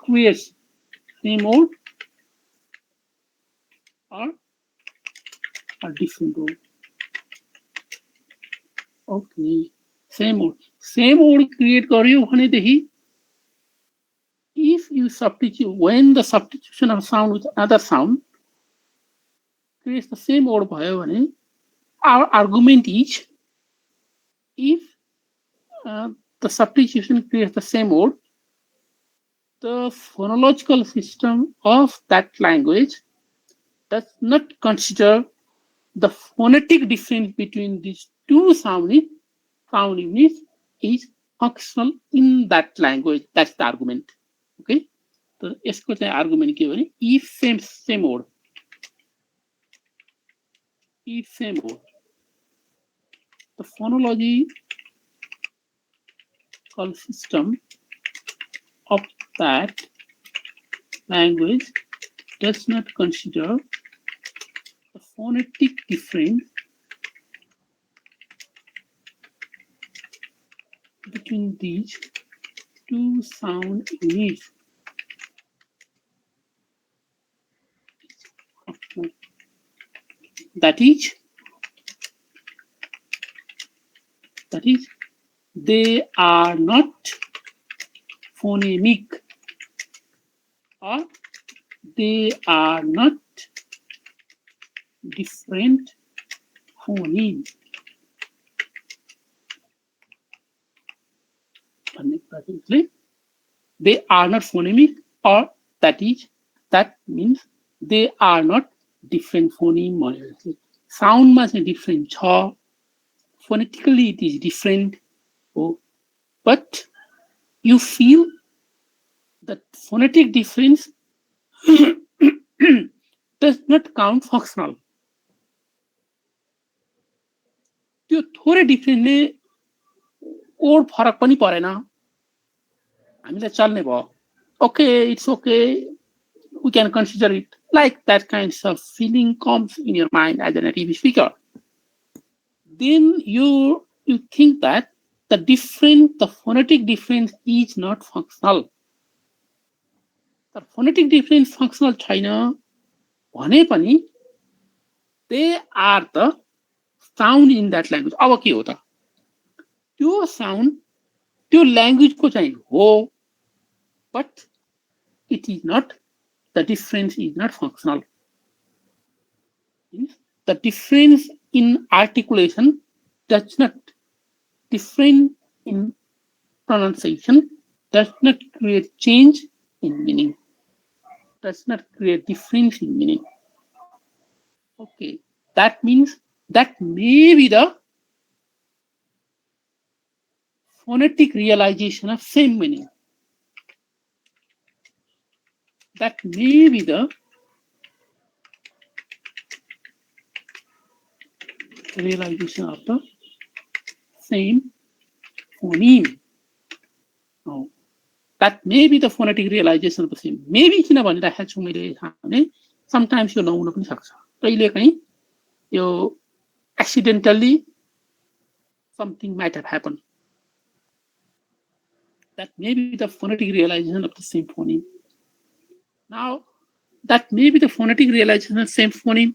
creates same word or a different word. Okay, same word create गर्यो भनेदेखि if you substitute, when the substitution of sound with another sound creates the same word भयो भने our argument is if the substitution creates the same word, the phonological system of that language does not consider the phonetic difference between these two sound units is functional in that language. That's the argument. Okay. So यसको चाहिँ argument के भने if same word, if same word, the phonological system of that language does not consider the phonetic difference between these two sound units. That is, they are not phonemic or they are not different phoneme. They are not phonemic or that means they are not different phoneme. Sound ma चाहिँ different छ, phonetically it is different, but you feel that phonetic difference does not count functional. त्यो थोरै डिफ्रेन्टले code फरक पनि परेन, हामीलाई चल्ने भयो. Okay, it's okay, we can consider it. Like that kind of feeling comes in your mind as a native speaker. Then you think that the phonetic difference is not functional. The phonetic difference functional छैन भने पनि they are the sound in that language. अब के हो त, त्यो sound त्यो language को चाहिँ हो, but it is not, the difference is not functional. The difference in articulation does not, different in pronunciation does not create change in meaning, does not create difference in meaning. Okay, that means that may be the phonetic realization of same meaning. That may be the realization of the same phoneme. No, that may be the phonetic realization of the same. Maybe किन भनिराखेको छु मैले भने sometimes यो नहुन पनि सक्छ, कहिलेकाहीँ यो accidentally something might have happened. That may be the phonetic realization of the same phoneme. Now, that may be the phonetic realization of the same phoneme.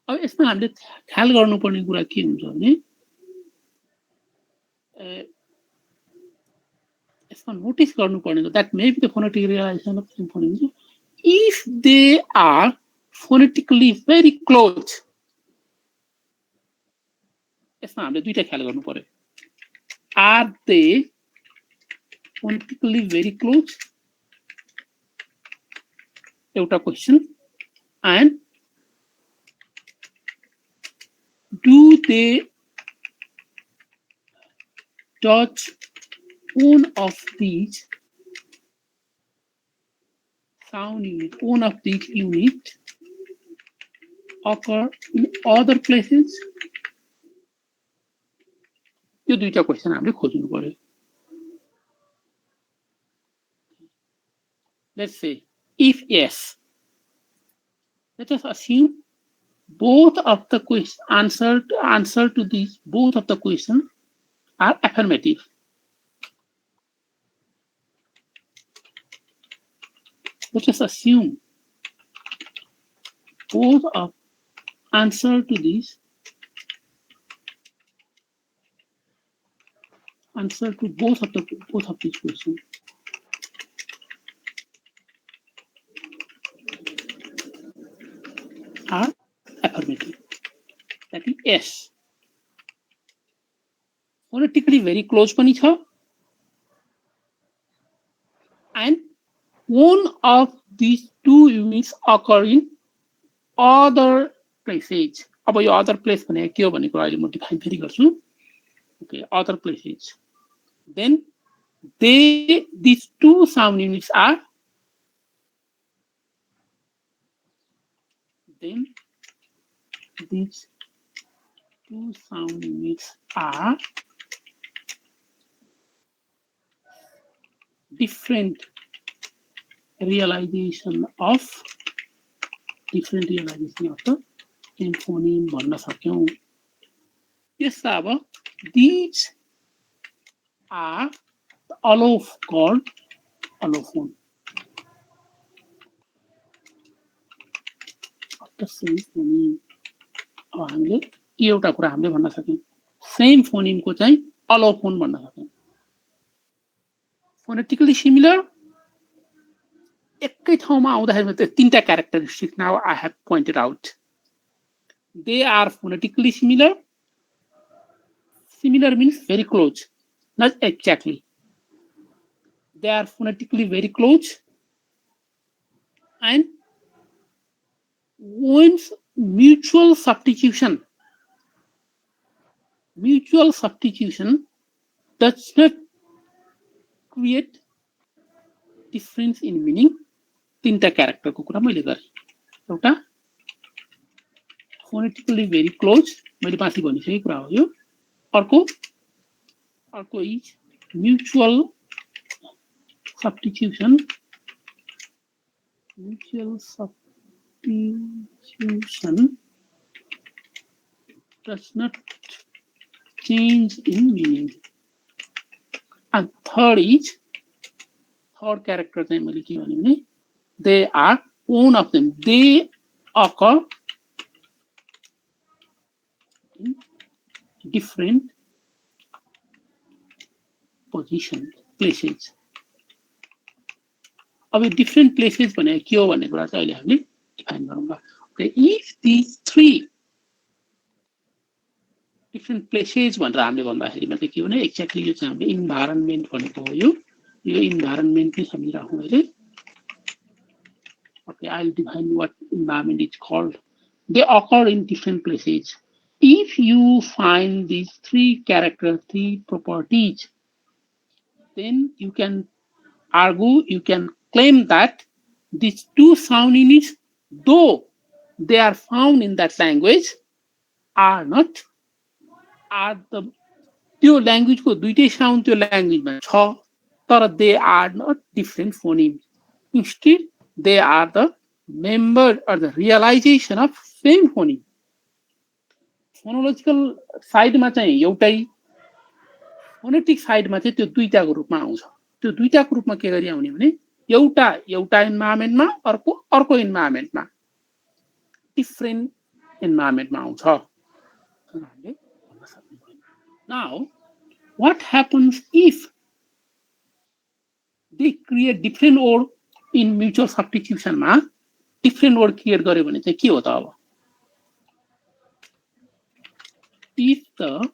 अब यसमा हामीले ख्याल गर्नुपर्ने कुरा के हुन्छ भने यसमा नोटिस गर्नुपर्ने, that may be the phonetic realization of the same phoneme if they are phonetically very close. यसमा हामीले दुईटा ख्याल गर्नु पर्यो. Are they phonetically very close? एउटा question. And do they touch one of these sound unit, one of these unit occur in other places? यो दुईटा question हामीले खोज्नु पर्यो. Let's say if yes, let us assume both of the question answer to these, both of the questions are affirmative. Let us assume both of answer to this answer to both of these questions are affirmative. That is yes. Phonetically very close पनि छ and one of these two units occur in other places. अब यो other place भने के हो भनेको अहिले म डिफाइन फेरि गर्छु. Okay, other places. Then these two sound units are different realization of the same phoneme भन्न सक्यौं. यसलाई अब these are called allophone. The same phoneme. अब हामीले एउटा कुरा हामीले भन्न सक्यौं सेम फोनिम को चाहिँ allophone भन्न सक्यौं. Phonetically similar एकै ठाउँमा आउँदाखेरि त तीनटा characteristic now I have pointed out. They are phonetically similar. Similar means very close, not exactly. They are phonetically very close, and one's mutual substitution does not create difference in meaning. तीनटा character को कुरा मैले गरे. एउटा phonetically very close, मैले पासी भनिसकेको कुरा हो यो. अर्को is mutual substitution does not change in meaning. And third character चाहिँ मैले के भने भने they are one of them. They occur in different places. अब different places भने के हो भन्ने कुरा चाहिँ अहिले हामीले डिफाइन गरौँला. Okay, if these three different places भनेर हामीले भन्दाखेरि मात्रै के हो भने एक्ज्याक्टली यो चाहिँ हामीले इन्भाइरोन्मेन्ट भनेको हो. यो इन्भाइरोन्मेन्ट नै सम्झिराखौँ अहिले. Okay, I'll define what environment is called. They occur in different places. If you find these three properties, then you can claim that these two sound units, though they are found in that language, are the त्यो language को दुईटै sound त्यो language मा छ, तर they are not different phonemes. Instead, they are the member or the realization of same phoneme. Phonological side मा चाहिँ एउटै, phonetic side मा चाहिँ त्यो दुईटाको रूपमा आउँछ. त्यो दुईटाको रूपमा के गरी आउने भने एउटा इन्भाइरोन्मेन्टमा अर्को इन्भाइरोन्मेन्टमा डिफरेन्ट इन्भाइरोन्मेन्टमा आउँछ. Now, what happens if they create different word in mutual substitution मा different word create गर्यो भने चाहिँ के हो त अब? If the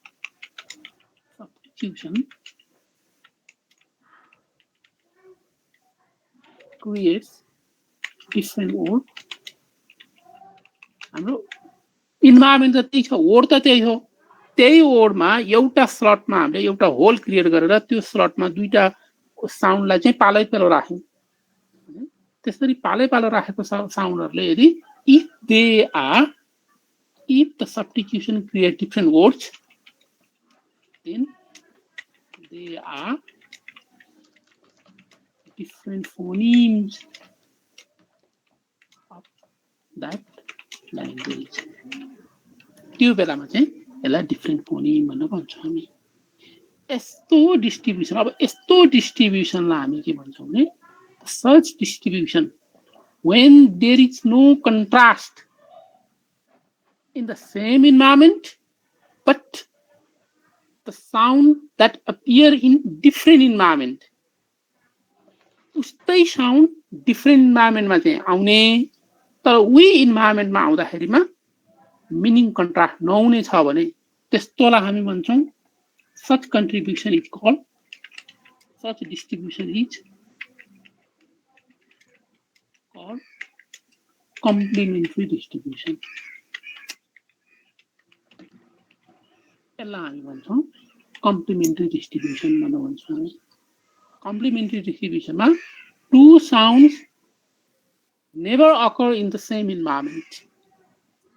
substitution creates different word, हाम्रो इन्भाइरोन्मेन्ट त त्यही छ, word त त्यही हो. त्यही वर्डमा एउटा स्लटमा हामीले एउटा होल क्रिएट गरेर त्यो स्लटमा दुईटा साउन्डलाई चाहिँ पालै-पालो राख्यौं. त्यसरी पालै-पालो राखेको साउन्डहरुले यदि if the substitution create different words, then they are different phonemes of that language. त्यो बेलामा चाहिँ यसलाई डिफरेन्ट फोनिम भन्न भन्छौं हामी. यस्तो डिस्ट्रिब्युसनलाई हामी के भन्छौं भने such distribution when there is no contrast in the same environment, but the sound that appear in different environment. उस्तै साउन्ड डिफ्रेन्ट इन्भाइरोमेन्टमा चाहिँ आउने तर उही इन्भाइरोमेन्टमा आउँदाखेरिमा मिनिङ कन्ट्रास्ट नहुने छ भने त्यस्तोलाई हामी भन्छौँ such contribution is called such distribution is called complementary distribution. यसलाई हामी भन्छौँ complementary distribution भनेर भन्छौँ हामी. Complementary distribution ma two sounds never occur in the same environment.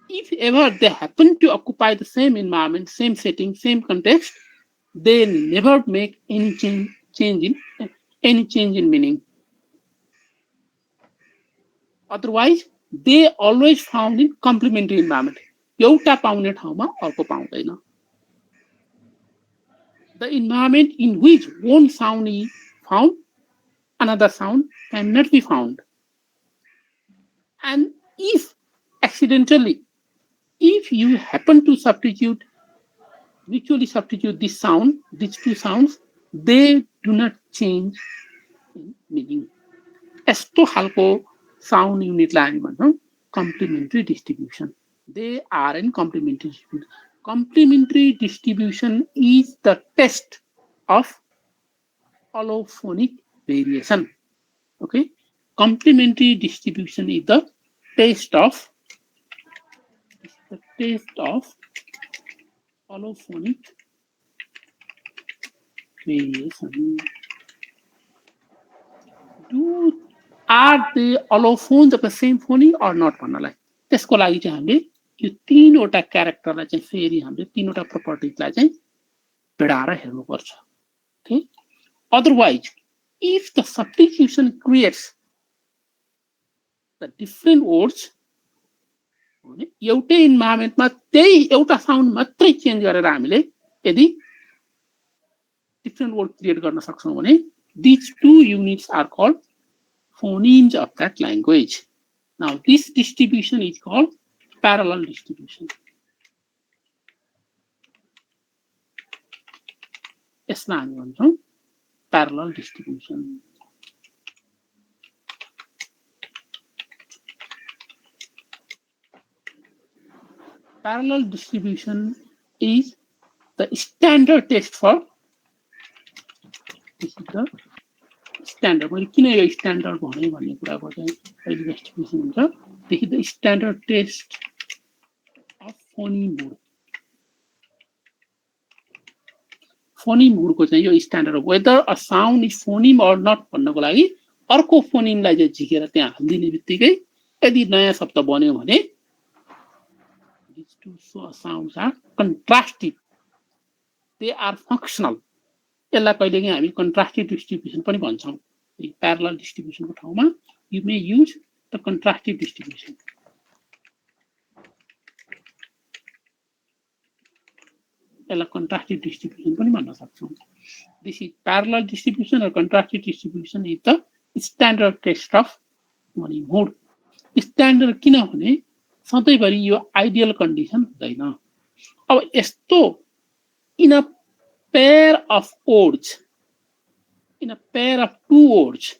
If ever they happen to occupy the same environment, same setting, same context, they never make any change in meaning. Otherwise, they always found in complementary environment. एउटा पाउने ठाउँमा अर्को पाउँदैन. The environment in which one sound is found, another sound cannot be found. And if accidentally, if you happen to mutually substitute this sound, these two sounds, they do not change in meaning. यस्तो खालको sound unit लाई हामी भन्छौँ complementary distribution. They are in complementary distribution. Complementary distribution is the test of allophonic variation. Okay, complementary distribution is the test of allophonic variation. Are the allophones of the same phony or not भन्नलाई त्यसको लागि चाहिँ हामीले यो तीनवटा क्यारेक्टरलाई चाहिँ फेरि हामीले तीनवटा प्रपर्टिजलाई चाहिँ भिडाएर हेर्नुपर्छ. Okay, otherwise if the substitution creates the different words, एउटै इन्भाइरोमेन्टमा त्यही एउटा साउन्ड मात्रै चेन्ज गरेर हामीले यदि डिफरेन्ट वर्ड क्रिएट गर्न सक्छौं भने these two units are called phonemes of that language. Now this distribution is called parallel distribution. यसलाई हामी भन्छौं parallel distribution. Parallel distribution is the standard test for this is the standard. मैले किन यो standard भने भन्ने कुराको चाहिँ पहिलो एक्सप्लेनेसन हुन्छ. This is the standard test of phoneme mood. Phoneme mood को चाहिँ यो स्ट्यान्डर्ड हो. Whether a sound is phoneme or not भन्नको लागि अर्को फोनिमलाई चाहिँ झिकेर त्यहाँ हाल्दिने बित्तिकै यदि नयाँ शब्द बन्यो भने these two sounds are contrastive. They are functional. यसलाई कहिलेकाहीँ हामी contrastive distribution पनि भन्छौं. Parallel distribution को ठाउँमा you may use the contrastive distribution. यसलाई contrastive distribution पनि भन्न सक्छौं. This is parallel distribution or contrastive distribution is the standard test of phoneme mood. Standard किनभने सधैँभरि यो आइडियल कन्डिसन हुँदैन. अब यस्तो in a pair of words, in a pair of two words,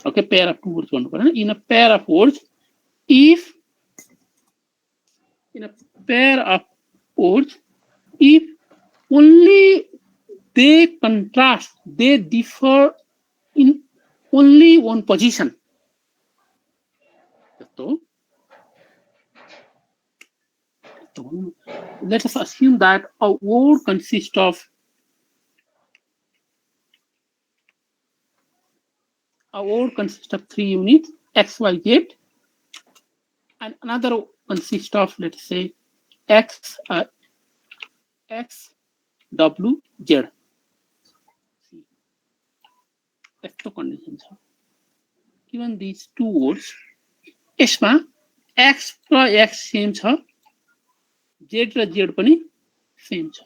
okay, pair of two words भन्नु पर्दैन, in a pair of words, if in a pair of words, if only they contrast, they differ in only one position. So let us assume that a word consists of three units, X, Y, Z, and another consists of, let's say, X, W, Z. That's the condition. Given these two words, यसमा X र X same छ, Z र Z पनि same छ.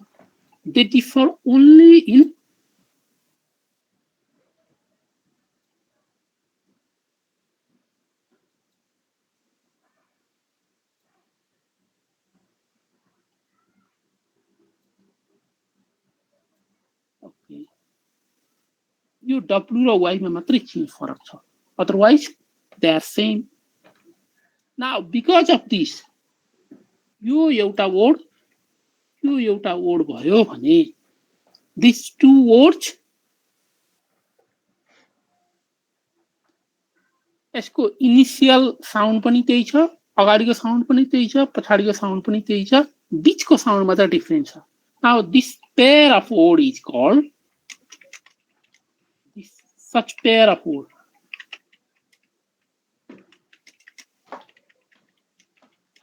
They differ only in यो W र Y मा मात्रै चेन्ज फरक छ, otherwise they are same. Now because of this यो एउटा वर्ड भयो भने दिस टु वर्ड्स यसको इनिशियल साउन्ड पनि त्यही छ, अगाडिको साउन्ड पनि त्यही छ, पछाडिको साउन्ड पनि त्यही छ, बीचको साउन्ड मात्र डिफरेन्ट छ. Now this pair of word is called such pair of word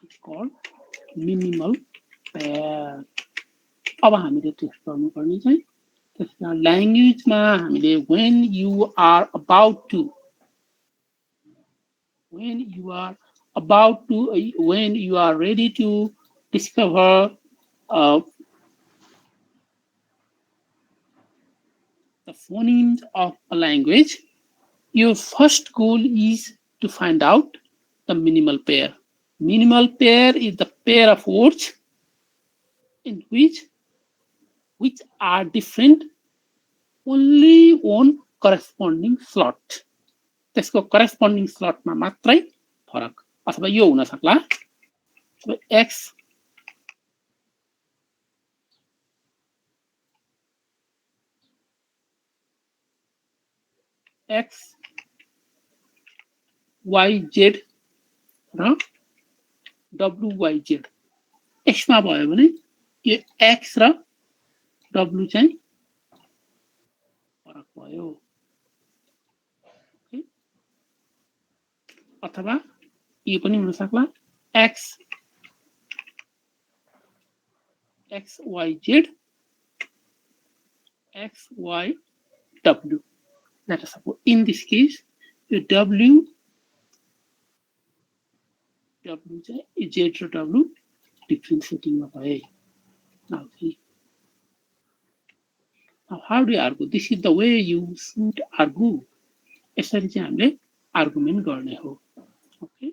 is called minimal pair. अब हामीले टेस्ट गर्नुपर्ने चाहिँ त्यसमा ल्याङ्ग्वेजमा हामीले when you are about to when you are ready to discover the phonemes of a language, your first goal is to find out the minimal pair. Minimal pair is the pair of words in which are different only on corresponding slot. त्यसको corresponding slot मा मात्रै फरक, अथवा यो हुन सक्ला x y z र wyz. x मा भयो भने यो x र w चाहिँ फरक भयो, अथवा यो पनि हुन सक्ला x y z x y w. Let us suppose in this case the w चाहिँ z र w differentiating मा भए. Now see, now how do you argue? This is the way you should argue. यसरी चाहिँ हामीले argument गर्ने हो. Okay,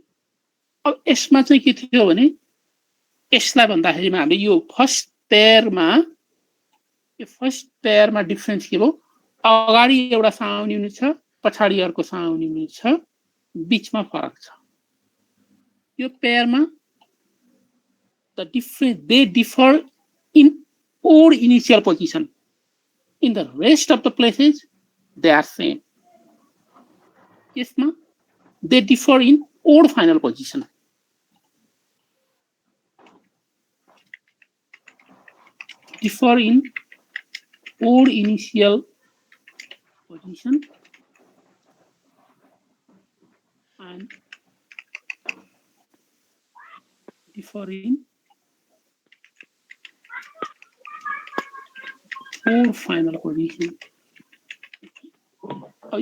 अब यसमा चाहिँ के थियो भने यसलाई भन्दाखेरिमा हामीले यो फर्स्ट पेयरमा डिफरेन्स के भयो, अगाडि एउटा साउन्ड युनिट छ, पछाडि अर्को साउन्ड युनिट छ, बीचमा फरक छ. यो पेयरमा they differ in odd initial position. In the rest of the places they are same. यसमा they differ in odd final position. Differ in odd initial position and differ in odd final position.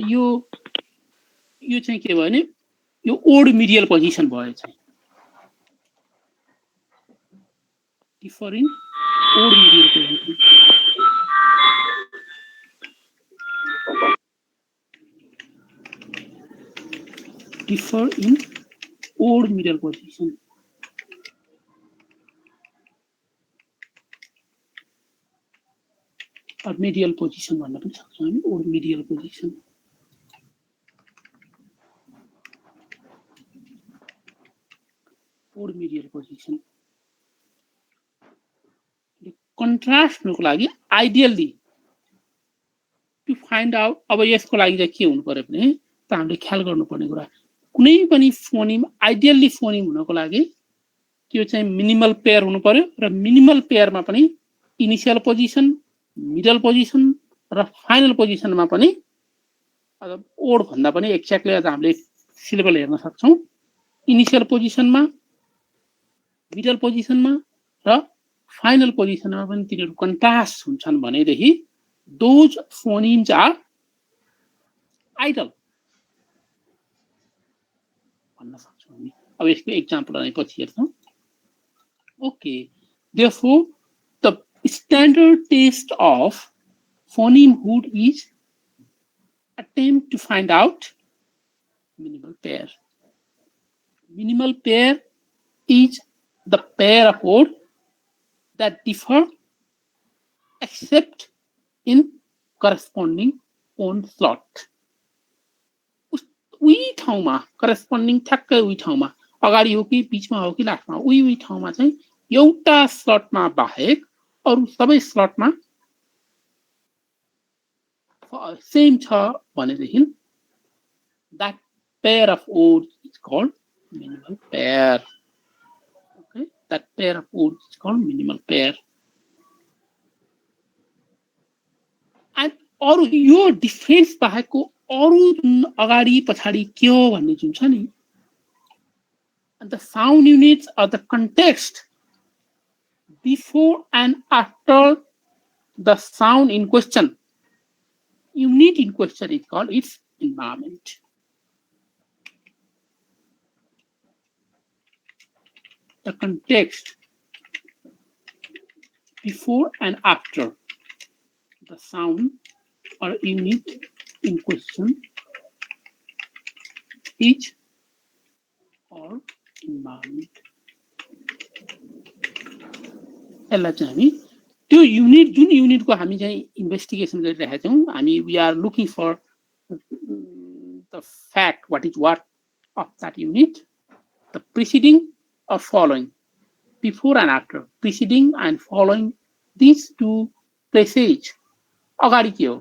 यो चाहिँ के भयो भने यो ओड medial position भयो चाहिँ. differ in odd medial position. Differ in odd medial position. Or medial position भन्न पनि सक्छौँ हामी, odd medial position. Odd medial position. Contrast हुनुको लागि आइडियली टु फाइन्ड आउट, अब यसको लागि चाहिँ के हुनु पर्यो भने त हामीले ख्याल गर्नुपर्ने कुरा, कुनै पनि फोनिम आइडियली फोनिम हुनको लागि त्यो चाहिँ मिनिमल पेयर हुनु पर्यो, र मिनिमल पेयरमा पनि इनिशियल पोजिसन, मिडल पोजिसन र फाइनल पोजिसनमा पनि ओड भन्दा पनि एक्ज्याक्टली आज हामीले सिलेबल हेर्न सक्छौँ. इनिशियल पोजिसनमा, मिडल पोजिसनमा र फाइनल पोजिसनमा पनि तिनीहरू कन्ट्रास्ट हुन्छन् भनेदेखि दोज फोनिम्स आर आइडल भन्न सक्छौँ हामी. अब यसको एक्जाम्पल पछि हेर्छौँ. Okay, therefore the standard test of phonemehood is attempt to find out minimal pair. Minimal pair is the pair of words that differ except in corresponding on slot. उही ठाउँमा corresponding ठ्याक्कै उही ठाउँमा अगाडि हो कि बीचमा हो कि लास्टमा उही ठाउँमा चाहिँ एउटा स्लटमा बाहेक अरु सबै स्लटमा सेम छ भनेदेखि that pair of words is called minimal pair. Okay, that pair of words is called minimal pair. And अरु यो डिफरेन्स बाहेकको अरु जुन अगाडि पछाडी के हो भन्ने जुन छ नि and the sound units are the context before and after the sound in question. Unit in question is called its environment. The context before and after the sound or unit in question is or environment. यसलाई चाहिँ हामी त्यो unit जुन युनिटको हामी चाहिँ investigation गरिरहेका छौं हामी we are looking for the fact what is what of that unit, the preceding or following, before and after, preceding and following these two places. अगाडि के हो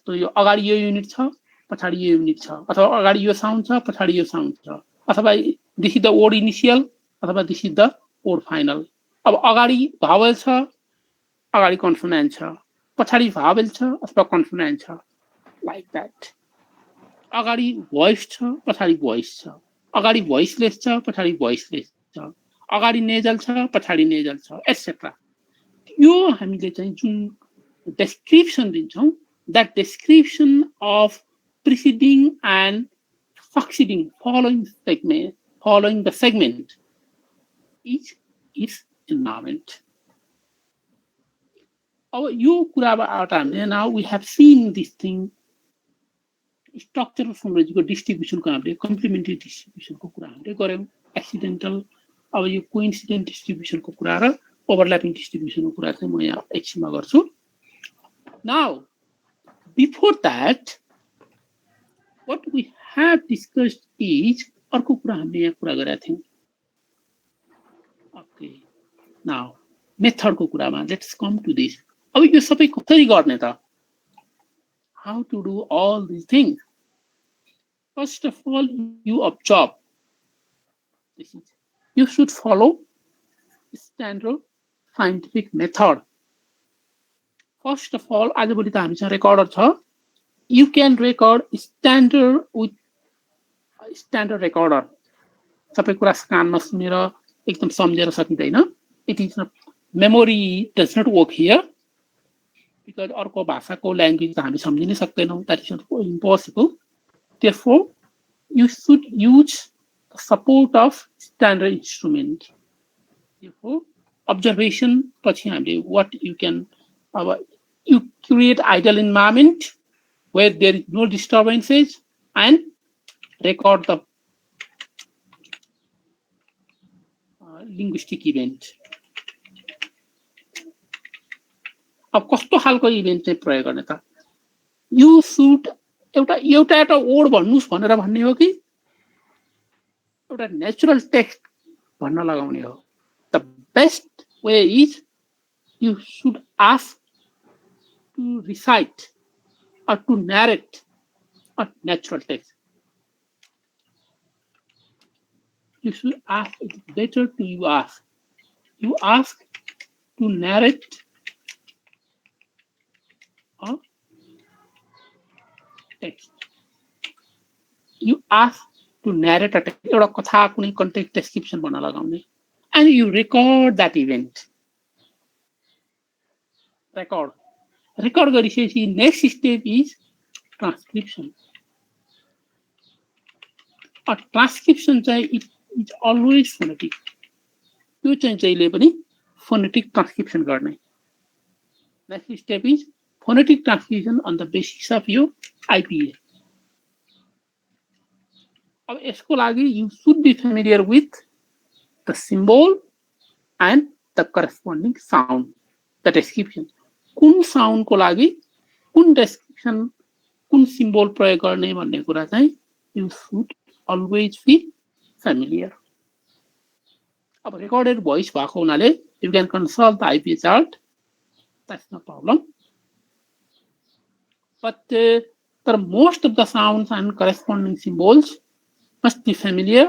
त यो अगाडि यो युनिट छ पछाडी यो युनिट छ अथवा अगाडि यो साउन्ड छ पछाडी यो साउन्ड छ अथवा this is the word initial अथवा this is the word final अब अगाडि भावेल छ अगाडि कन्सोनेन्ट छ पछाडी भावेल छ अथवा कन्सोनेन्ट छ लाइक दैट अगाडि भोइस छ पछाडी भोइस छ अगाडि भोइसलेस छ पछाडी भोइसलेस छ अगाडि नेजल छ पछाडी नेजल छ एटसेट्रा यो हामीले चाहिँ जुन description दिन्छौं that description of preceding and succeeding following the segment is environment. अब यो कुराबाट हामीले now we have seen this thing structural phonology को distribution को हामीले complementary distribution को कुरा हामीले गर्यौं accidental अब यो coincident distribution को कुरा र overlapping distribution को कुरा चाहिँ म यहाँ एकछिनमा गर्छु. Now, before that, what we have discussed is अर्को कुरा हामीले यहाँ कुरा गरेका थियौं. Okay. Now, method को कुरामा let's come to this. अब यो सबै कसरी गर्ने त? How to do all these things? First of all, you observe. You should follow standard scientific method. First of all, आजभोलि त हामीसँग रेकर्डर छ. You can record standard with standard recorder. सबै कुरा कानमा सुनेर एकदम सम्झेर सकिदैन. It is not memory does not work here because अर्को भाषाको ल्याङ्ग्वेज त हामी सम्झिनै सक्दैनौं. That is impossible. Therefore, you should use the support of standard instrument. Therefore, observation पछि हामीले what you can you create ideal environment where there is no disturbances and record the linguistic event. अब कस्तो खालको event चाहिँ प्रयोग गर्ने त? You should एउटा वर्ड भन्नुस् भनेर भन्ने हो कि एउटा नेचुरल टेक्स्ट भन्न लगाउने हो. The best way is you should ask to recite or to narrate a natural text. You should ask, it's better to you ask. You ask to narrate a text. You ask to narrate a text. एउटा कथा कुनै context description भन्न लगाउने. And you record that event. Record गरिसकेपछि next step is transcription. A transcription चाहिँ it is always phonetic. त्यो चाहिँ जहिले पनि phonetic transcription गर्ने. Next step is phonetic transcription on the basis of your IPA. अब यसको लागि you should be familiar with the symbol and the corresponding sound. The description. कुन साउन्ड को लागि कुन डेस्क्रिप्सन कुन सिम्बल प्रयोग गर्ने भन्ने कुरा चाहिँ you should always be familiar अब रेकर्डेड भोइस भएको हुनाले you can consult the IP chart that's no problem but तर most of the sounds and corresponding symbols must be familiar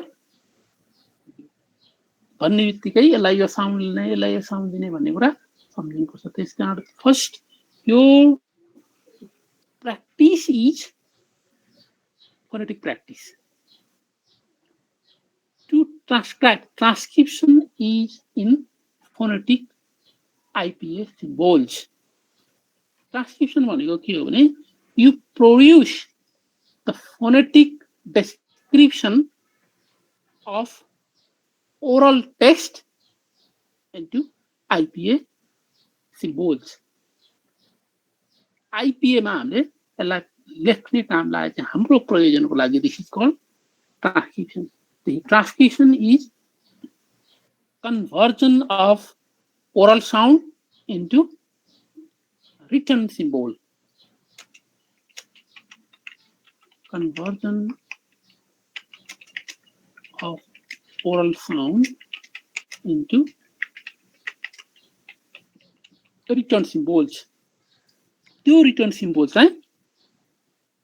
भन्ने बित्तिकै यसलाई यो साउन्ड लिने यसलाई यो साउन्ड दिने भन्ने कुरा सम्झिनुपर्छ त्यस कारण फर्स्ट यो practice is phonetic practice. To transcribe, transcription is in phonetic IPA symbols. Transcription भनेको के हो भने you produce the phonetic description of oral text into IPA symbols. IPA मा हामीले यसलाई लेख्ने कामलाई चाहिँ हाम्रो प्रयोजनको लागि this is called transcription The transcription is conversion of oral sound into written symbol. Conversion of oral sound into written symbols. Two written symbols, right,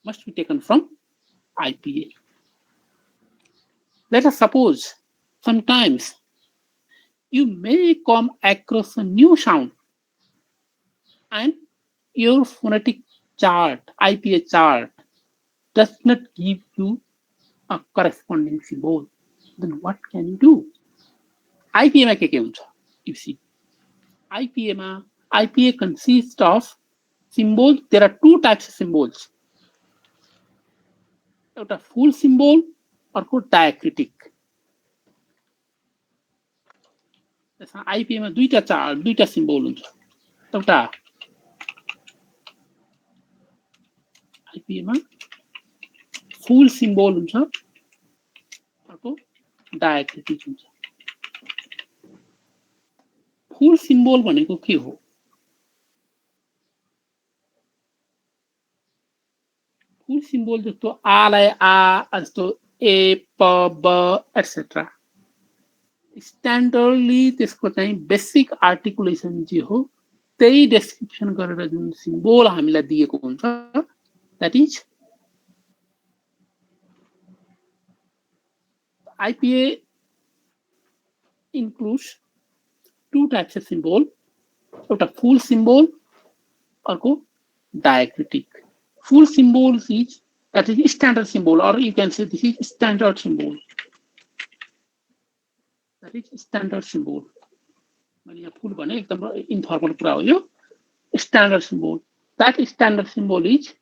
must be taken from IPA. Let us suppose sometimes you may come across a new sound and your phonetic chart, IPA chart, does not give you a corresponding symbol. Then what can you do? IPA ma ke huncha? You see, IPA consists of symbols. There are two types of symbols. A full symbol or diacritic. IPA मा दुईटा symbol हुन्छ एउटा IPA मा फुल symbol हुन्छ अर्को डायक्रिटिक हुन्छ फुल symbol भनेको के हो फुल सिम्बल जस्तो आ लाई आ जस्तो ए प ब एटसेट्रा स्ट्यान्डर्डली त्यसको चाहिँ बेसिक आर्टिकुलेसन जे हो त्यही डेस्क्रिप्सन गरेर जुन सिम्बल हामीलाई दिएको हुन्छ that is IPA includes two types of symbol एउटा full symbol अर्को diacritic full symbol is that is standard symbol or you can say this is standard symbol that is standard symbol मैले यहाँ full भने एकदम informal कुरा हो यो standard symbol that standard symbol is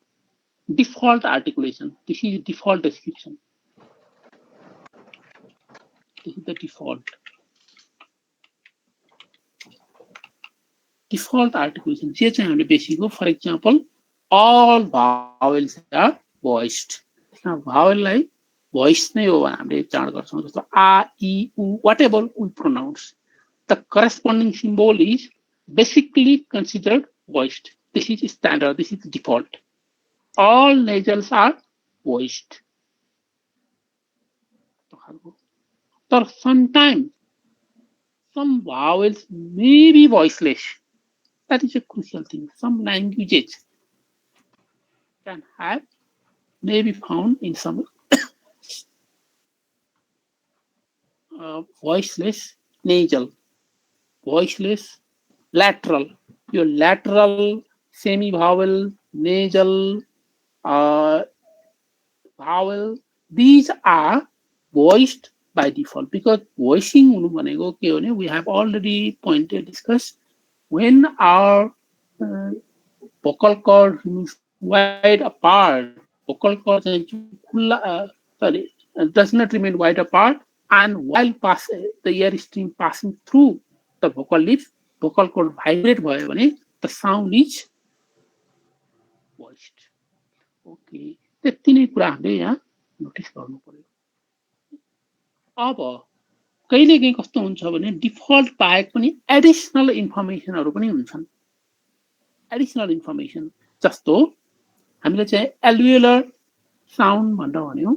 default articulation this is default description this is the default articulation जे चाहिँ हामीले बेसिक हो for example all vowels are voiced vowel लाई voice नै हो हामीले चार्ट गर्छौं जस्तो आ इ उ whatever we pronounce the corresponding symbol is basically considered voiced this is standard this is default all nasals are voiced but sometimes some vowels may be voiceless that is a crucial thing some languages can have may be found in some voiceless nasal voiceless lateral your lateral semi vowel nasal vowel these are voiced by default because voicing we have already discussed when our vocal cord is wide apart vocal cord does not remain wide apart and while the air stream passing through the vocal lips vocal cord vibrate bhayo bhane the sound is voiced okay त्यति नै कुरा हामीले यहाँ notice गर्नु पर्यो अब कहिलेकाहीँ कस्तो हुन्छ भने डिफल्ट बाहेक पनि एडिशनल इन्फर्मेसनहरु पनि हुन्छन् एडिशनल इन्फर्मेसन जस्तो हामीले चाहिँ alveolar sound भनेर भन्यौं.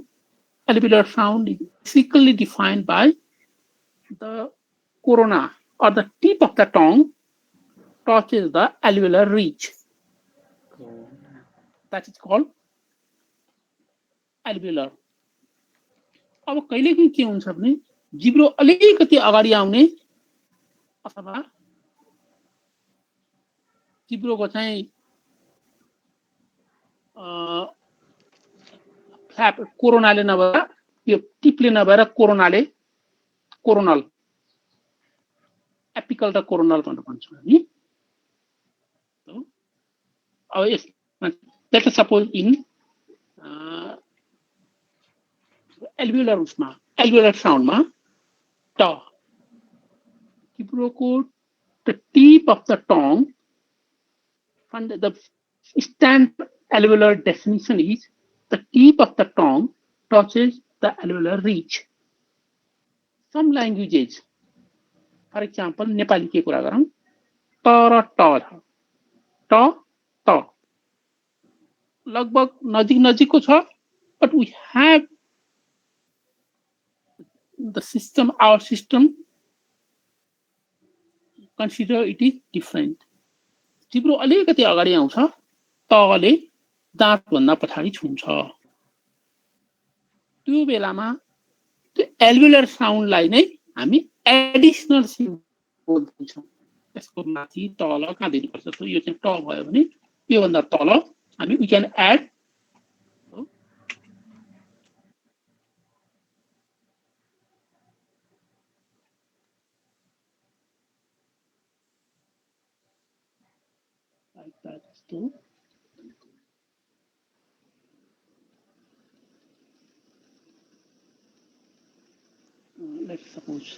Alveolar sound is basically defined by the corona or the tip of the tongue touches the alveolar ridge. That is called alveolar. अब कहिलेकाहीँ के हुन्छ भने जिब्रो अलिकति अगाडि आउने अथवा जिब्रोको चाहिँ फ्ल्याप कोरोनाले नभएर यो टिपले नभएर कोरोनल एपिकल र कोरोनल भनेर भन्छौँ हामी. अब यसमा लेट अस सपोज इन एल्भेओलर साउन्डमा ट जिब्रोको the tip of the tongue and the standard alveolar definition is the tip of the tongue touches the alveolar ridge. Some languages, for example, Nepali के कुरा गरौँ त र ट त लगभग नजिकको छ, but we have our system consider it is different. जिब्रो अलिकति अगाडि आउँछ, तले दाँत भन्दा पछाडि छुन्छ. त्यो बेलामा त्यो एल्भेओलर साउन्डलाई नै हामी एडिसनल सिम्बल भन्छौँ. त्यसको माथि तल कहाँ दिनुपर्छ, यो चाहिँ ट भयो भने यो भन्दा तल हामी we can add like that. So let's suppose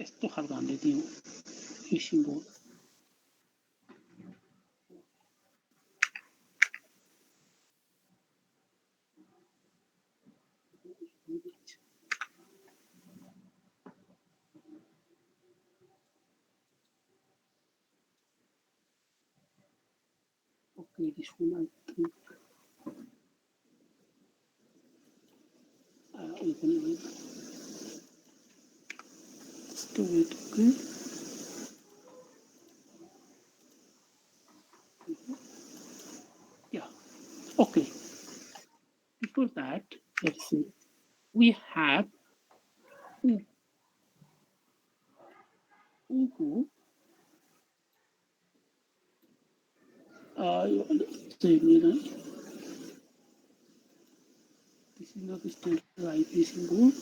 यस्तो खालको हामीले दियौँ यो symbol. Okay, this one I think to wait. Okay. Yeah. Okay. Before that, let's see. We have uku. This is not the standard IP symbol.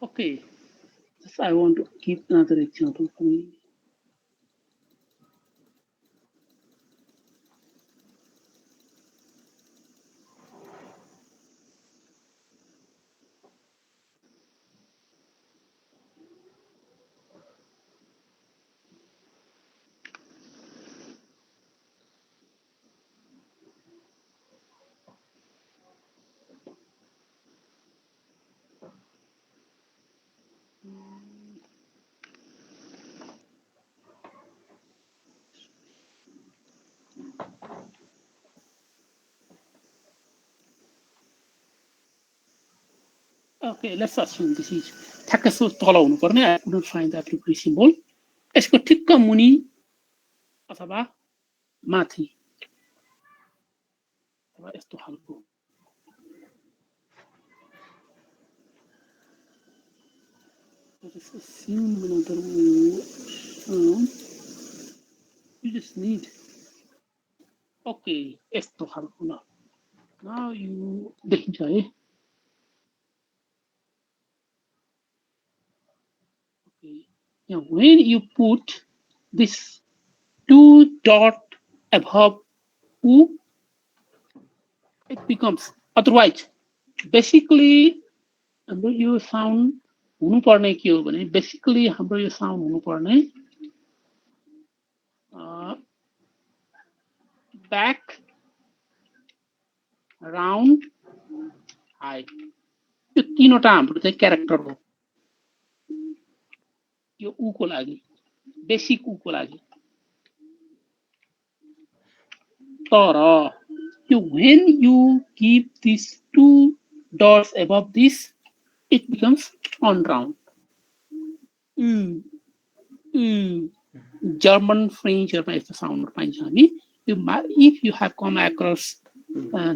Okay, just I want to give another example for me. Okay, let's assume this is ठ्याक्कै so तल हुनुपर्ने. I couldn't find the appropriate symbol. यसको ठिक्क मुनि अथवा माथि अथवा यस्तो खालको. Let's assume another sound. You just need. Okay, यस्तो खालको न. Now you देखिन्छ है. Okay. Now when you put this 2 dot above U, it becomes otherwise. Basically, हाम्रो यो साउन्ड हुनुपर्ने के हो भने बेसिकली हाम्रो यो साउन्ड हुनुपर्ने ब्याक राउन्ड हाई. यो तीनवटा हाम्रो चाहिँ क्यारेक्टर हो यो उ को लागि, बेसिक उ को लागि. तर यो when you give these 2 dots above this, it becomes on round. German, French, यस्तो साउन्डहरु पाइन्छ हामी. If you have come across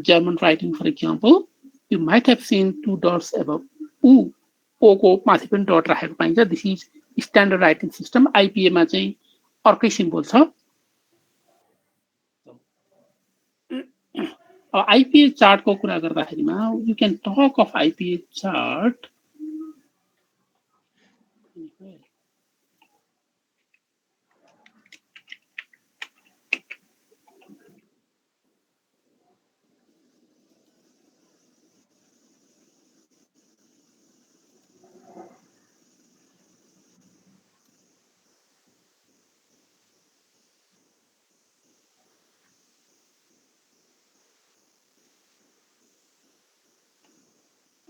German writing, for example, you might have seen 2 dots above u. O को माथि पनि डट राखेको पाइन्छ. This is standard writing system. IPA मा चाहिँ अर्कै सिम्बल छ. IPA chart को कुरा गर्दाखेरिमा you can talk of IPA chart.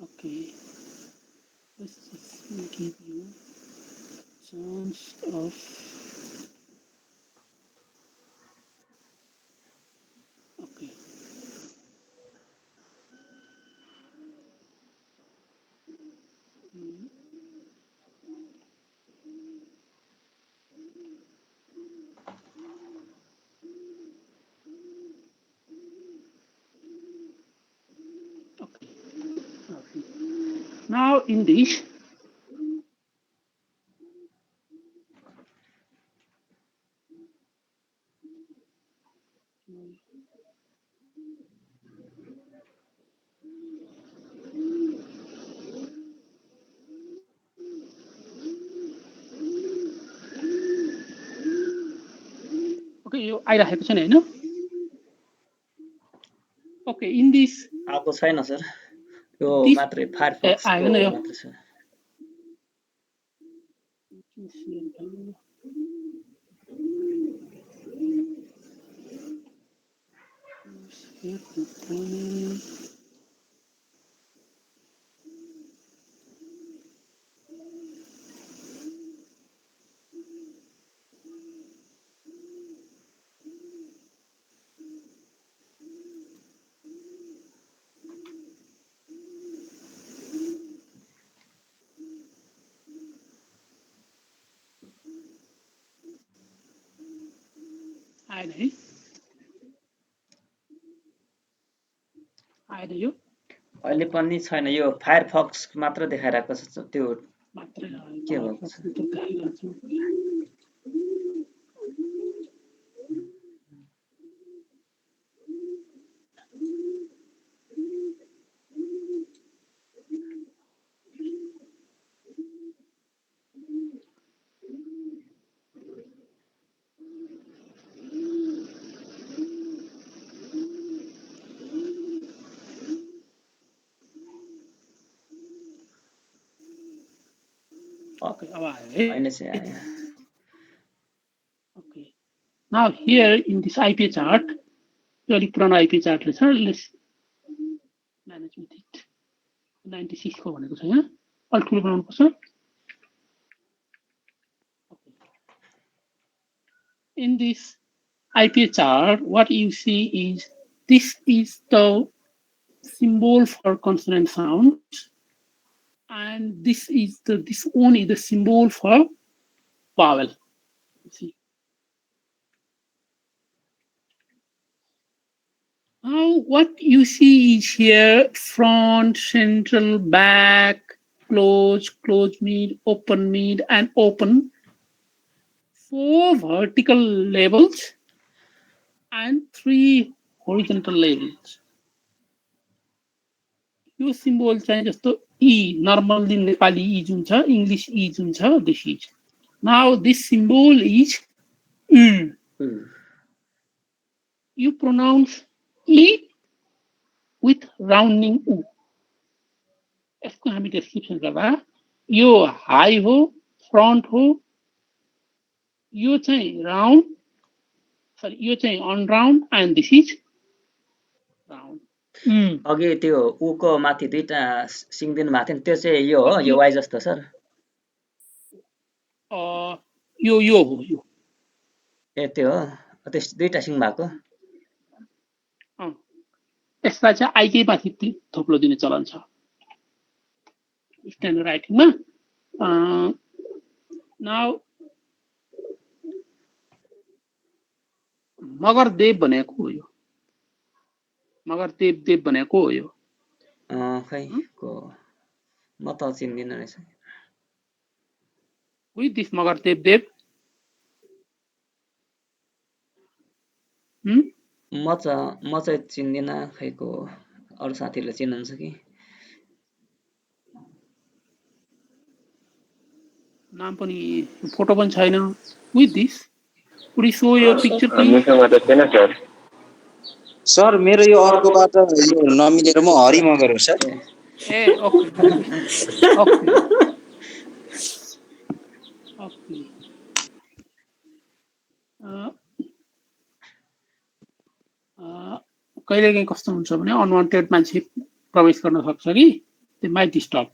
Okay, let's just give you chance of okay. Okay. Now in this okay, यो आइराखेको छ नि हैन. Okay, in this आएको छैन सर. यो मात्रै फायरफक्स को मात्रै छ. आएन है. आएन यो अहिले पनि छैन. यो फायरफक्स मात्र देखाइरहेको छ. त्यो मात्र के भएको छ. Okay, अब आयो है. अहिले चाहिँ आयो. Okay. Now here in this IP chart, यो अलिक पुरानो IP chart रहेछ. Let's manage with it. 96 को भनेको छ यहाँ. अलि ठुलो बनाउनु पर्छ. In this IP chart, what you see is this is the symbol for consonant sounds. and this one is the symbol for vowel. See. Now what you see is here front, central, back, close, close mid, and open. 4 vertical labels and 3 horizontal labels. यो symbol चाहिँ जस्तो ई normally Nepali ई जुन छ English ई जुन छ this is now this symbol is you pronounce e with rounding u यसको हामी description गर्दा यो हाई हो फ्रन्ट हो यो चाहिँ राउन्ड सरी यो चाहिँ unround and this is round अघि त्यो उ को माथि दुईटा सिङ दिनु भएको थियो नि त्यो चाहिँ यो हो यो वाइ जस्तो सर यो हो यो ए त्यो हो त्यस दुईटा सिङ भएको यसलाई चाहिँ आइकै माथि थोप्लो दिने चलन छ स्ट्यान्डर्ड राइटिङमा नाउ मगरदेव भनेको हो यो मगरदेव भनेको हो यो खै को म त चिन्दिन रहेछ विथ दिस मगरदेव म चाहिँ चिन्दिन खै को अरु साथीहरुले चिन्नुहुन्छ कि नाम पनि फोटो पनि छैन with this would you show your picture please sir मेरो यो अर्कोबाट यो नमिलेर म हरि मगर हो सर ए ओके कहिलेकाहीँ कस्तो हुन्छ भने अनवान्टेड मान्छे प्रवेश गर्न सक्छ कि त्यो माइट डिस्टर्ब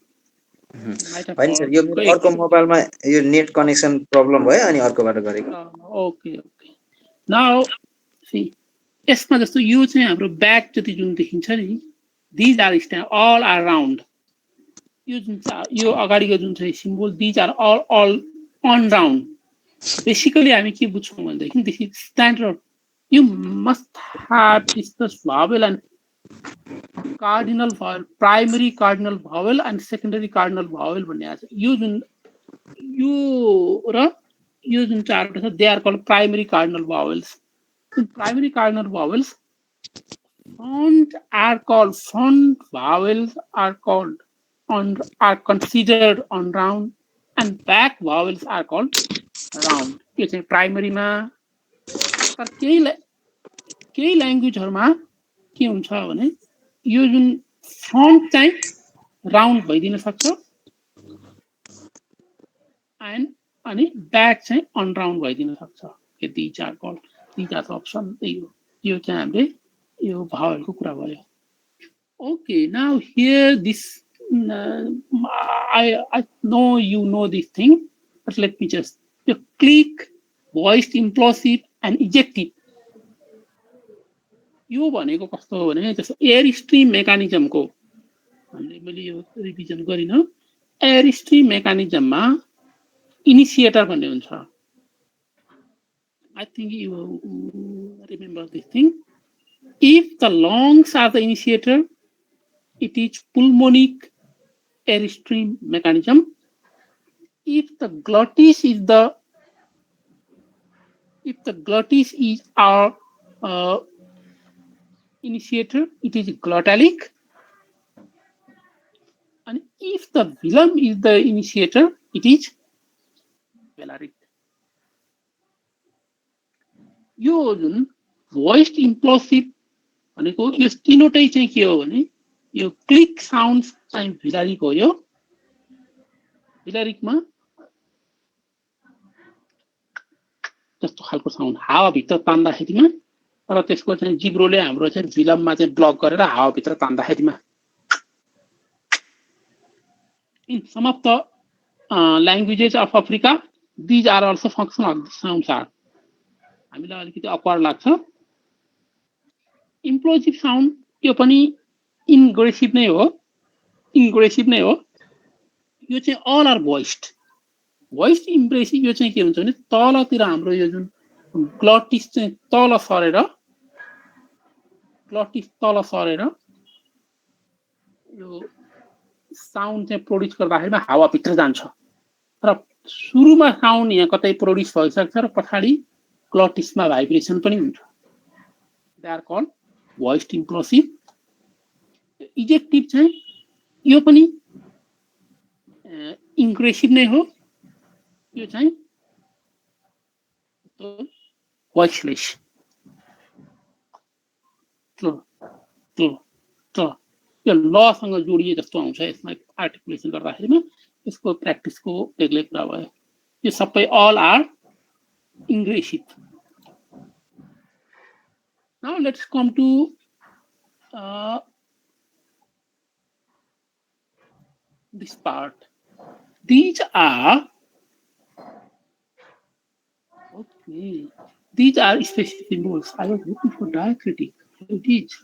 हैन सर यो अर्को मोबाइलमा यो नेट कनेक्सन प्रब्लम भयो अनि अर्कोबाट गरेको ओके नाउ सी यसमा जस्तो यो चाहिँ हाम्रो ब्याक जति जुन देखिन्छ नि these are stand all are round यो जुन यो अगाडिको जुन चाहिँ symbol these are all unround basically हामी के बुझ्छौँ भनेदेखि this is standard you must have discussed vowel and cardinal vowel, primary cardinal vowel and secondary cardinal vowel भन्ने आछ यो जुन चारवटा छ they are called primary cardinal vowels. Primary cardinal vowels front vowels are considered on round and back vowels are called round. यो चाहिँ primary मा तर केही ल्याङ्ग्वेजहरुमा के हुन्छ भने यो जुन फ्रन्ट चाहिँ राउन्ड भइदिन सक्छ अनि ब्याक चाहिँ अनराउन्ड भइदिन सक्छ यति तीन चार अप्सन यो चाहिँ हामीले यो भावहरुको कुरा गर्यो okay now here this I know you know this thing but let me just click voiced implosive and ejective यो भनेको कस्तो हो भने जस्तो एयर स्ट्रीम मेकानिजमको मैले यो रिभिजन गरिन एयर स्ट्रीम मेकानिजममा इनिशिएटर भन्ने हुन्छ I think you remember this thing if the lungs are the initiator it is pulmonic airstream mechanism if the glottis is our initiator it is glottalic and if the velum is the initiator it is velaric यो जुन voiced implosive भनेको यो तीनवटै चाहिँ के हो भने यो click sound चाहिँ भिलारिक हो यो भिलारिकमा जस्तो खालको साउन्ड हावा भित्र तान्दाखेरिमा तर त्यसको चाहिँ जिब्रोले हाम्रो चाहिँ भिलममा चाहिँ ब्लक गरेर हावा भित्र तान्दाखेरिमा in some of the languages of Africa these are also functional sounds are हामीलाई अलिकति अक्वर्ड लाग्छ इम्प्लोसिभ साउन्ड यो पनि इन्ग्रेसिभ नै हो यो चाहिँ all are voiced. Voiced impressive यो चाहिँ के हुन्छ भने तलतिर हाम्रो यो जुन ग्लटिस चाहिँ तल सरेर यो साउन्ड चाहिँ प्रोड्युस गर्दाखेरिमा हावा भित्र जान्छ र सुरुमा साउन्ड यहाँ कतै प्रोड्युस भइसक्छ र पछाडि ग्लटिसमा भाइब्रेसन पनि हुन्छ. They are called voiced implosive. Ejective चाहिँ यो पनि इन्क्रेसिभ नै हो. यो चाहिँ भोइसलेस. यो लसँग जोडिए जस्तो आउँछ यसमा आर्टिकुलेसन गर्दाखेरिमा. यसको प्र्याक्टिसको बेग्लै कुरा भयो. यो सबै all are ingressive. Now let's come to this part. These are specific symbols. I was looking for diacritic. It is.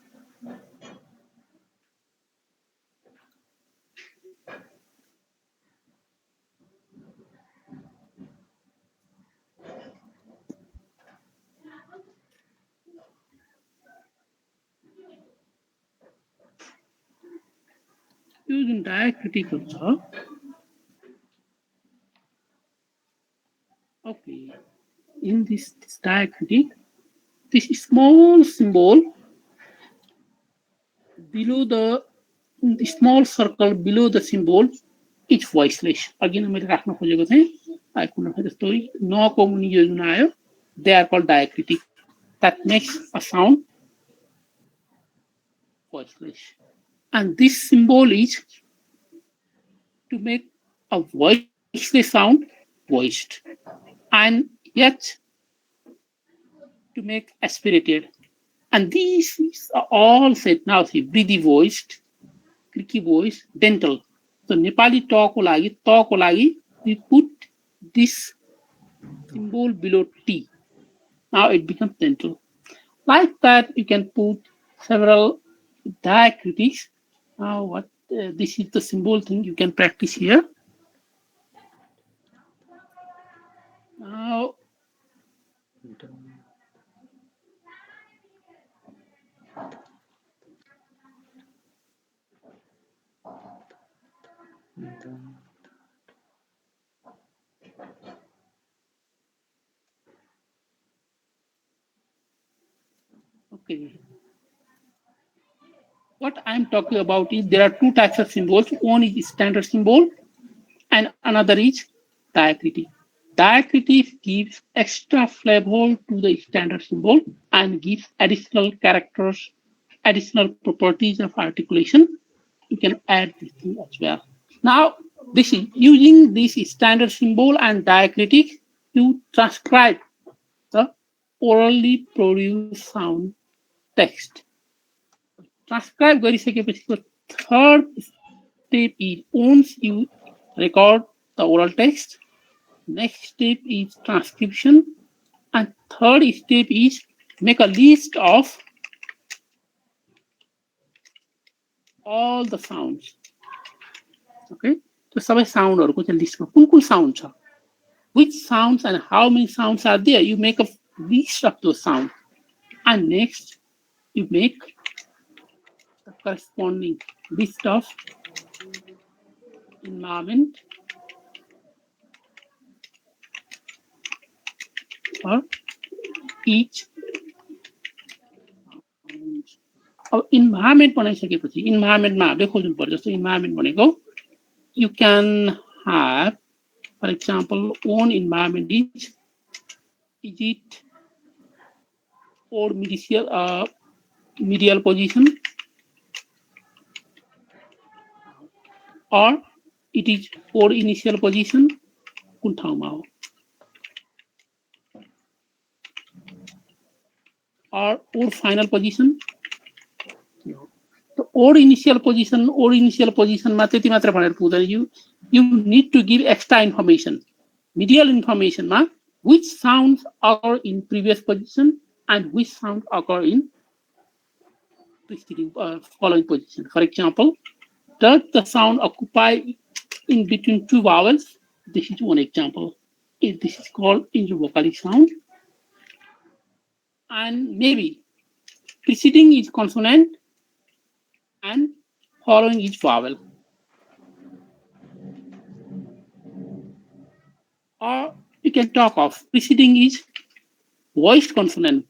Using diacritic also. Okay. In this diacritic, this small symbol below the small circle below the symbol is voiceless. Again, मैले राख्न खोजेको थिएँ. जस्तो नको मुनि यो जुन आयो, they are called diacritic. That makes a sound voiceless. And this symbol is to make a voiceless sound voiced, and yet to make aspirated. And these are all said now. See, breathy voiced, creaky voice, dental. So Nepali talk ko lagi, we put this symbol below T. Now it becomes dental. Like that, you can put several diacritics. Now what this is the symbol thing you can practice here. Now okay. What I'm talking about is there are two types of symbols. One is standard symbol and another is diacritic. Diacritic gives extra flavor to the standard symbol and gives additional characters, additional properties of articulation. You can add this thing as well. Now, this is using this standard symbol and diacritic to transcribe the orally produced sound text. Transcribe गरिसकेपछि third step is once you record the oral text, next step is transcription, and third step is make a list of all the sounds. Okay, so सबै साउन्डहरुको चाहिँ लिस्टमा कुन sound छ, which sounds and how many sounds are there. You make a list of those sounds, and next you make the corresponding list of environment for each. अब environment बनाइसकेपछि environment मा हामीले खोज्नु पर्छ. जस्तो environment भनेको you can have, for example, one environment is it or medial position, or it is or initial position, कुन ठाउँमा हो, or final position. So or initial position मा त्यति मात्र भनेर पुग्दैन. You need to give extra information. Medial information मा which sounds occur in previous position and which sound occur in preceding following position. For example, does the sound occupy in between two vowels. This is one example. This is called introvocalic sound. And maybe preceding each consonant and following each vowel. Or you can talk of preceding each voiced consonant.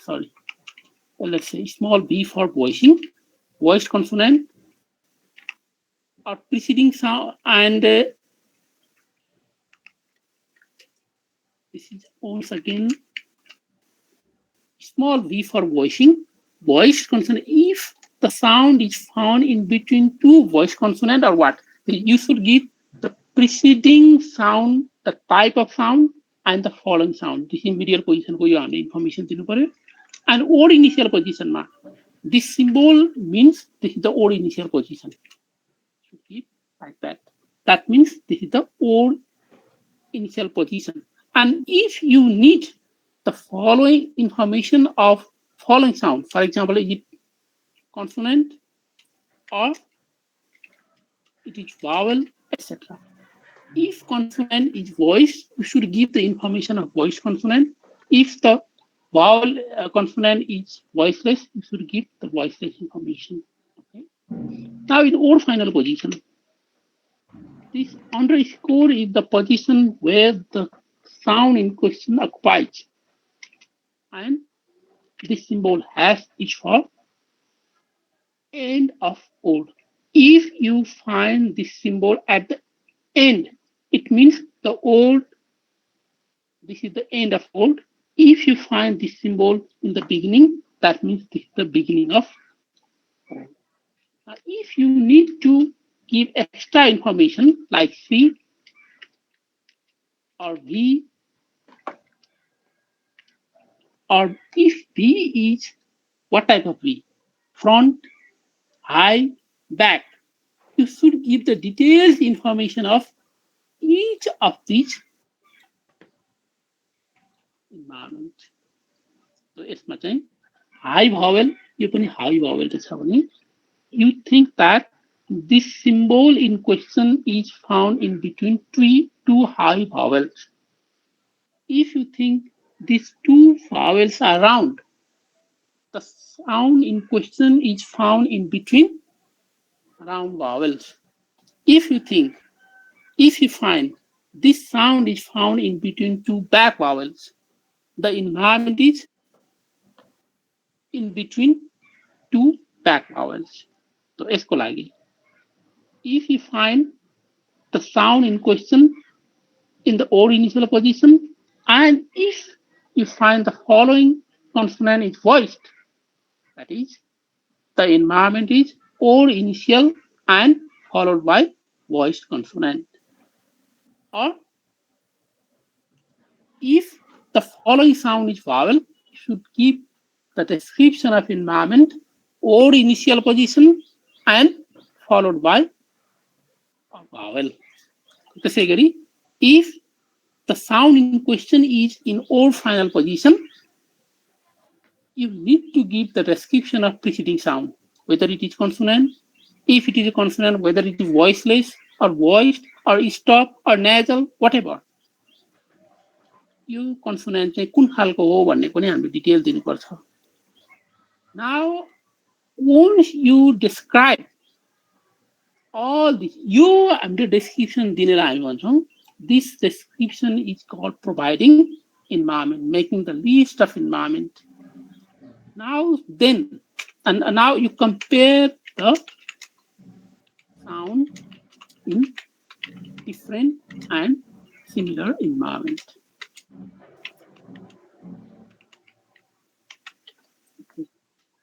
Sorry, well, let's say small b for voicing, voiced consonant, or preceding sound, and this is once again small v for voicing, voiced consonant. If the sound is found in between two voiced consonant or what, you should give the preceding sound, the type of sound, and the following sound. This is middle position को यो हामीले information दिनु पर्यो. And odd initial position मा this symbol means this is the odd initial position. So keep like that. That means this is the odd initial position. And if you need the following information of following sound, for example, is it consonant or it is vowel, etc. If consonant is voiced, you should give the information of voiced consonant. If the vowel consonant is voiceless, you should give the voiceless information. Okay. Now in odd final position, this underscore is the position where the sound in question occupies. And this symbol has is for end of odd. If you find this symbol at the end, it means the old, this is the end of old. If you find this symbol in the beginning, that means this is the beginning of old. Now, if you need to give extra information like C or V, or if V is what type of V? Front, high, back. You should give the detailed information of each of these environment. So यसमा चाहिँ high vowel, यो पनि high vowel छ भने you think that this symbol in question is found in between two high vowels. If you think these two vowels are round, the sound in question is found in between round vowels. If you find this sound is found in between two back vowels, the environment is in between two back vowels. So यसको लागि, if you find the sound in question in the odd initial position, and if you find the following consonant is voiced, that is, the environment is odd initial and followed by voiced consonant. Or if the following sound is vowel, you should give the description of environment, odd initial position, and followed by a vowel. त्यसै गरी, if the sound in question is in odd final position, you need to give the description of preceding sound, whether it is consonant, if it is a consonant, whether it is voiceless or voiced or stop or nasal, whatever. यो consonant चाहिँ कुन खालको हो भन्ने पनि हामीले detail दिनुपर्छ. Now, once you describe all this, यो हामीले description दिनेलाई हामी भन्छौँ. This description is called providing environment, making the list of environment. Now then, and now you compare the sound in different and similar environment.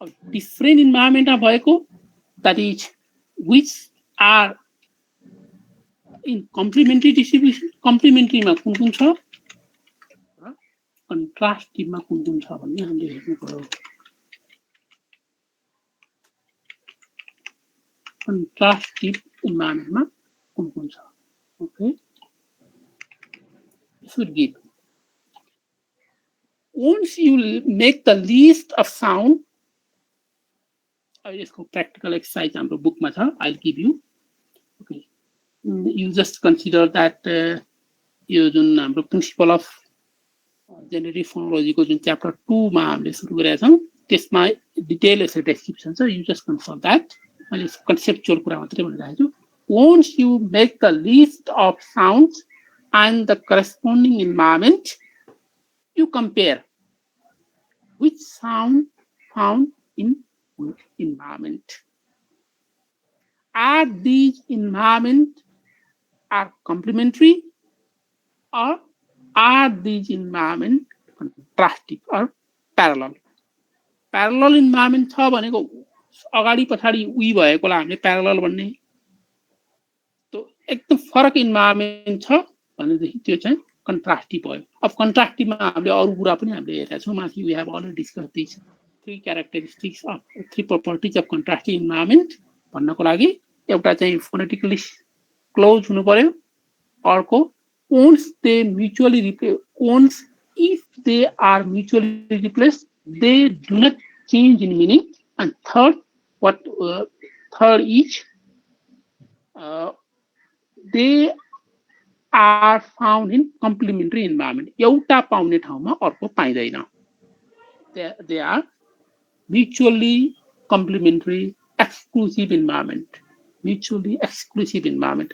A different environment भएको, that is, which are in complementary distribution. Complementary मा कुन कुन छ, contrastive मा कुन कुन छ भन्ने हामीले हेर्नु पर्यो. Contrastive environment मा कुन कुन छ. Okay, you should give. Once you make the list of sound, यसको practical exercise हाम्रो book मा छ, I'll give you. Okay, you just consider that यो जुन हाम्रो प्रिन्सिपल अफ जेनेरिक फोनोलोजीको जुन च्याप्टर 2 मा हामीले सुरु गरेका छौं त्यसमा डिटेल यसरी डेस्क्रिप्सन छ यु जस्ट कन्फर्म दैट मैले कन्सेप्चुअल कुरा मात्रै भनिरहेको छु once you make the list of sounds and the corresponding environment you compare which sound found in which environment are these environment are complementary or are these environment contrastive or parallel parallel environment छ भनेको अगाडि पछाडी उही भएकोलाई हामीले parallel भन्ने त्यो एकदम फरक environment छ भनेदेखि त्यो चाहिँ contrastive भयो अब contrastive मा हामीले अरु कुरा पनि हामीले हेरेका छौं माथि we have already discussed these three characteristics of three properties of contrastive environment भन्नको लागि एउटा चाहिँ phonetically close हुनु पर्यो अर्को once they mutually replace once if they are mutually replaced they do not change in meaning and third is they are found in complementary environment एउटा पाउने ठाउँमा अर्को पाइदैन they are mutually complementary exclusive environment mutually exclusive environment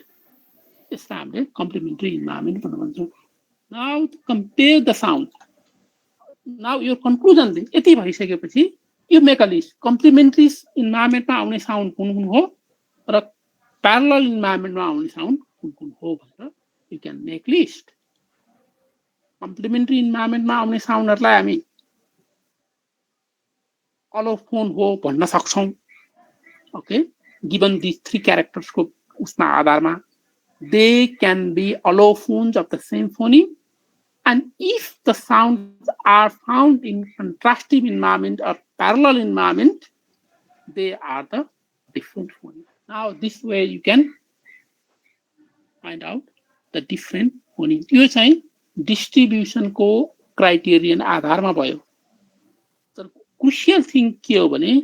यसलाई हामीले complementary environment भनेर भन्छौं now compare the sound now your conclusion then यति भइसकेपछि you make a list complementary environment मा आउने sound कुन कुन हो र parallel environment मा आउने sound कुन कुन हो भनेर you can make list complementary environment मा आउने soundहरुलाई हामी allophone हो भन्न सक्छौं okay given these three characters को उसमा आधारमा they can be allophones of the same phoneme and if the sounds are found in contrastive environment or parallel environment they are the different phonemes now this way you can find out the different phonemes यो चाहिँ distribution को criterion आधारमा भयो तर crucial thing के हो भने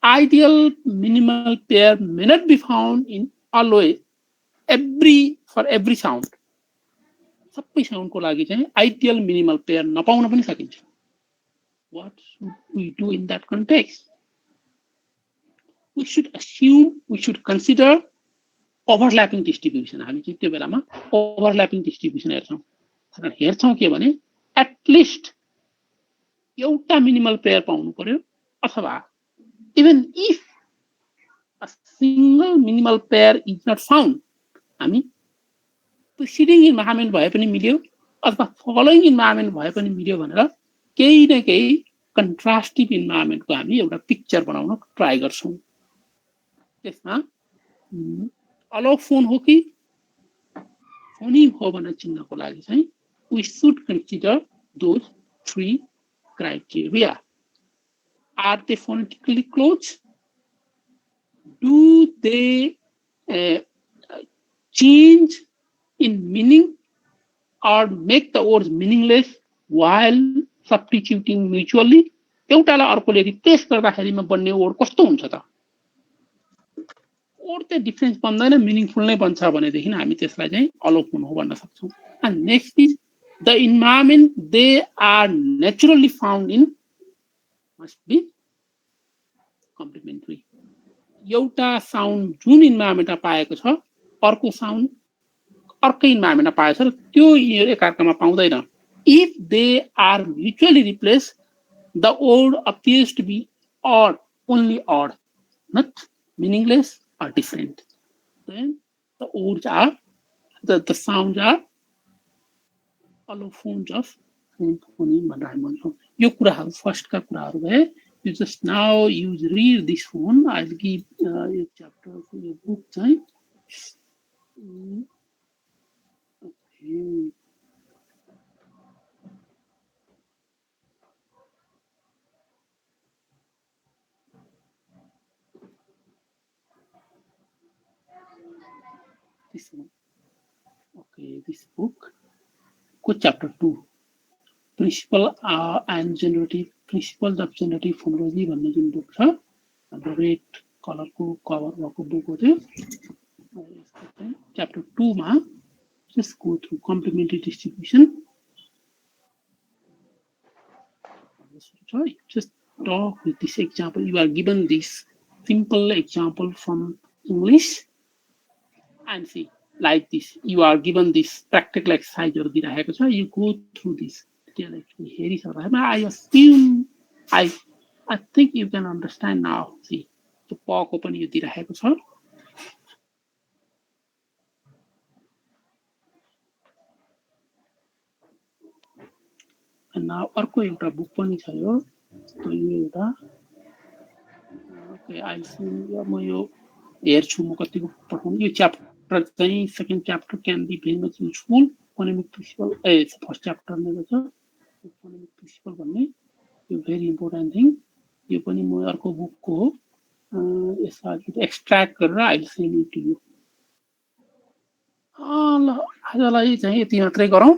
ideal minimal pair may not be found in always for every sound सबै साउन्ड को लागि चाहिँ आइडियल मिनिमल पेयर नपाउन पनि सकिन्छ what should we do in that context we should consider overlapping distribution हामी चाहिँ त्यो बेलामा overlapping distribution हेर्छौं के भने at least एउटा मिनिमल पेयर पाउनु पर्यो अथवा even if a single minimal pair is not found हामी preceding environment भए पनि मिल्यो अथवा following environment भए पनि मिल्यो भनेर केही न केही contrastive environment को हामी एउटा पिक्चर बनाउन ट्राई गर्छौं त्यसमा allophone हो कि phoneme हो भनेर चिन्नको लागि चाहिँ we should consider those three criteria are they phonetically close do they change in meaning or make the words meaningless while substituting mutually एउटालाई अर्कोले रिप्लेस गर्दाखेरिमा बन्ने वर्ड कस्तो हुन्छ त वर्ड चाहिँ डिफरेन्स बन्दैन मिनिङफुल नै बन्छ भनेदेखि हामी त्यसलाई चाहिँ अलोफोन हो भन्न सक्छौं and next is the environment they are naturally found in must be complementary एउटा साउन्ड जुन इन्भाइरोमेन्टमा पाएको छ अर्को साउन्ड अर्कै इन्भाइरोमेन्टमा पाएको छ र त्यो एकअर्कामा पाउँदैन if they are mutually replaced the word appears to be odd only odd not meaningless or different then the words are the sounds are allophones of phoneme भनेर हामी भन्छौं यो कुराहरु फर्स्ट का कुराहरु भए you just now read this one I'll give a chapter for your book time okay this one okay this book good chapter 2 principle and generative principles of generative phonology भन्ने जुन book छ हाम्रो red कलरको cover भएको book हो त्यो chapter 2 ma just go through complementary distribution. Just talk with this example. You are given this simple example from English and see like this. You are given this practical exercise or you go through this. I assume I think you can understand now. See, the POC open you did a and now अर्को एउटा book पनि छ यो त्यो एउटा okay I C म यो हेर्छु म कतिको पढाउनु यो च्याप्टर चाहिँ second chapter can be very much useful economic principle first chapter नै छ इकोनोमिक प्रिन्सिपल भन्ने यो भेरी इम्पोर्टेन्ट थिङ यो पनि म अर्को बुकको हो यसलाई एक्सट्र्याक्ट गरेर I will send it to you ल आजलाई चाहिँ यति मात्रै गरौँ